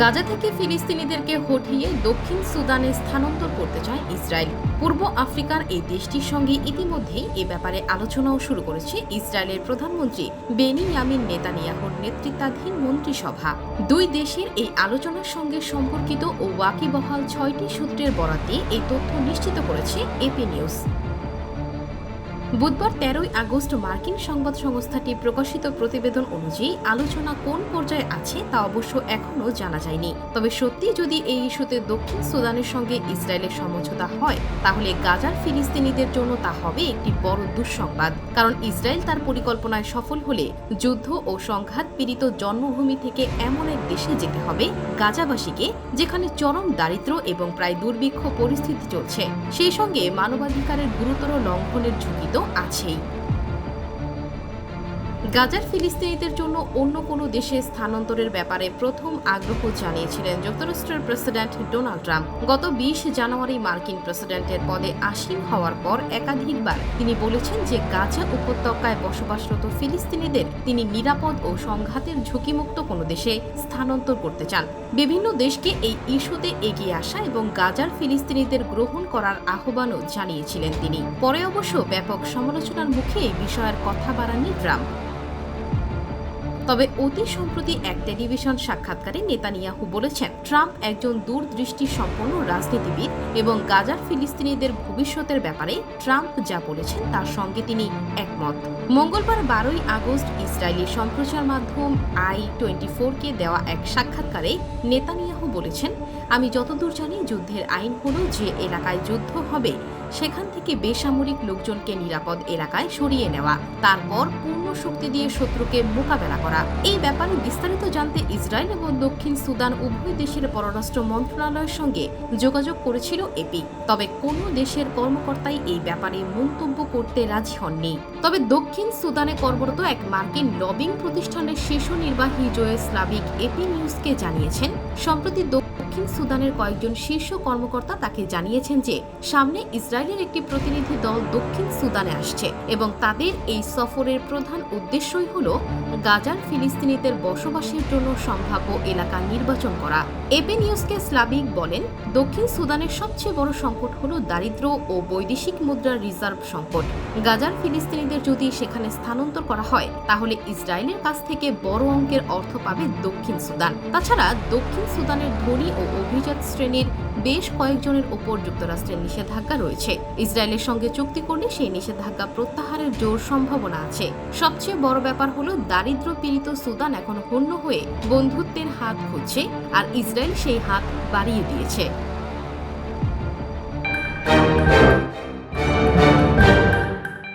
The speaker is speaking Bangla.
গাজা থেকে ফিলিস্তিনিদেরকে হঠিয়ে দক্ষিণ সুদানে স্থানান্তর করতে চায় ইসরায়েল। পূর্ব আফ্রিকার এই দেশটির সঙ্গে ইতিমধ্যেই এ ব্যাপারে আলোচনাও শুরু করেছে ইসরায়েলের প্রধানমন্ত্রী বেনিয়ামিন নেতানিয়াহুর নেতৃত্বাধীন মন্ত্রিসভা। দুই দেশের এই আলোচনার সঙ্গে সম্পর্কিত ও ওয়াকিবহাল ৬টি সূত্রের বরাত দিয়ে এই তথ্য নিশ্চিত করেছে এপি নিউজ। বুধবার ১৩ আগস্ট মার্কিন সংবাদ সংস্থাটি প্রকাশিত প্রতিবেদন অনুযায়ী আলোচনা কোন পর্যায়ে আছে তা অবশ্য এখনও জানা যায়নি। তবে সত্যি যদি এই ইস্যুতে দক্ষিণ সুদানের সঙ্গে ইসরায়েলের সমঝোতা হয়, তাহলে গাজার ফিলিস্তিনিদের জন্য তা হবে একটি বড় দুঃসংবাদ। কারণ ইসরায়েল তার পরিকল্পনায় সফল হলে যুদ্ধ ও সংঘাত পীড়িত জন্মভূমি থেকে এমন এক দেশে যেতে হবে গাজাবাসীকে, যেখানে চরম দারিদ্র্য এবং প্রায় দুর্ভিক্ষ পরিস্থিতি চলছে। সেই সঙ্গে মানবাধিকারের গুরুতর লঙ্ঘনের ঝুঁকি তো আছেই। গাজার ফিলিস্তিনিদের জন্য অন্য কোনো দেশে স্থানান্তরের ব্যাপারে প্রথম আগ্রহ জানিয়েছিলেন যুক্তরাষ্ট্রের প্রেসিডেন্ট ডোনাল্ড ট্রাম্প। গত ২০ জানুয়ারি মার্কিন প্রেসিডেন্টের পদে আসীন হওয়ার পর একাধিকবার তিনি বলেছেন যে গাজা উপত্যকায় বসবাসরত ফিলিস্তিনিদের তিনি নিরাপদ ও সংঘাতের ঝুঁকিমুক্ত কোনো দেশে স্থানান্তর করতে চান। বিভিন্ন দেশকে এই ইস্যুতে এগিয়ে আসা এবং গাজার ফিলিস্তিনিদের গ্রহণ করার আহ্বানও জানিয়েছিলেন তিনি। পরে অবশ্য ব্যাপক সমালোচনার মুখে এই বিষয়ের কথা বাড়াননি ট্রাম্প। তবে অতি সম্প্রতি এক টেলিভিশন সাক্ষাৎকারে নেতানিয়াহু বলেছেন ট্রাম্প একজন দূরদৃষ্টি সম্পন্ন রাজনীতিবিদ এবং গাজার ফিলিস্তিনিদের ভবিষ্যতের ব্যাপারে ট্রাম্প যা বলেছেন তার সঙ্গে তিনি একমত। মঙ্গলবার ১২ আগস্ট ইসরায়েলি সম্প্রচার মাধ্যম i24কে দেওয়া এক সাক্ষাৎকারে নেতানিয়াহু বলেছেন, আমি যতদূর জানি যুদ্ধের আইন হল যে এলাকায় যুদ্ধ হবে সেখান থেকে বেসামরিক লোকজনকে নিরাপদ এলাকায় সরিয়ে নেওয়া, তারপর পূর্ণ শক্তি দিয়ে শত্রুকে মোকাবেলা করা। এই ব্যাপারে বিস্তারিত জানতে ইসরায়েল এবং দক্ষিণ সুদান উভয় দেশের পররাষ্ট্র মন্ত্রণালয়ের সঙ্গে যোগাযোগ করেছিল এপি। তবে কোনো দেশের কর্মকর্তাই এই ব্যাপারে মন্তব্য করতে রাজি হননি। তবে দক্ষিণ সুদানে কর্মরত এক মার্কিন লবিং প্রতিষ্ঠানের শীর্ষ নির্বাহী জোয়েল স্লাভিক এপি নিউজকে জানিয়েছেন, সম্প্রতি দক্ষিণ সুদানের কয়েকজন শীর্ষ কর্মকর্তা তাকে জানিয়েছেন যে সামনে ইসরায়েলের একটি প্রতিনিধি দল দক্ষিণ সুদানে আসছে এবং তাদের এই সফরের প্রধান উদ্দেশ্যই হল গাজার ফিলিস্তিনিদের বসবাসের জন্য সম্ভাব্য এলাকা নির্বাচন করা। এপি নিউজকে স্লাভিক বলেন, দক্ষিণ সুদানের সবচেয়ে বড় সংকট হল দারিদ্র্য ও বৈদেশিক মুদ্রার রিজার্ভ সংকট। গাজার ফিলিস্তিনিদের যদি সেখানে স্থানান্তর করা হয়, তাহলে ইসরায়েলের কাছ থেকে বড় অঙ্কের অর্থ পাবে দক্ষিণ সুদান। তাছাড়া দক্ষিণ সুদানের ধনী ও অভিজাত শ্রেণীর বেশ কয়েকজনের ওপর যুক্তরাষ্ট্রের নিষেধাজ্ঞা রয়েছে। ইসরায়েলের সঙ্গে চুক্তি করলে সেই নিষেধাজ্ঞা প্রত্যাহারের জোর সম্ভাবনা আছে। সবচেয়ে বড় ব্যাপার হলো দারিদ্র্য পীড়িত সুদান এখন হন্য হয়ে বন্ধুত্বের হাত খুঁজছে, আর ইসরায়েল সেই হাত বাড়িয়ে দিয়েছে।